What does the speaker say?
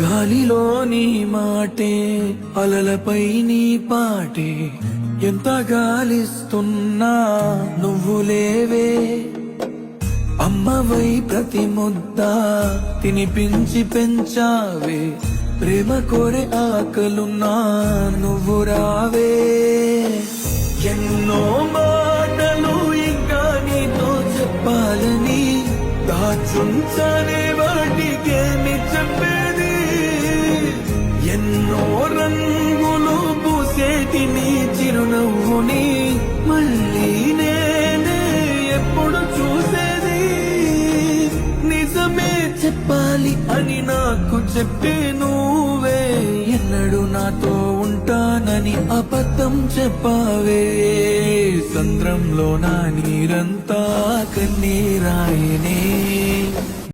గాలిలోని మాటే అలలపై నీ పాటే ఎంత గాలిస్తున్నా నువ్వు లేవే అమ్మవై ప్రతి ముద్ద తినిపించి పెంచావే ప్రేమ కోరే ఆకలున్నా నువ్వు రావే ఎన్నో మాటలు ఇంకా నీతో చెప్పాలని దాచుంచనే వాటికే చెప్పేది ఎన్నో రంగులు పూసేటి నీ చిరునవ్వుని మళ్ళీ నేనే ఎప్పుడు చూసేది నిజమే చెప్పాలి అని నాకు చెప్పే నువ్వే ఎన్నడూ నాతో ఉంటానని అబద్ధం చెప్పావే సంద్రంలో నా నీరంతా కన్నీరాయనే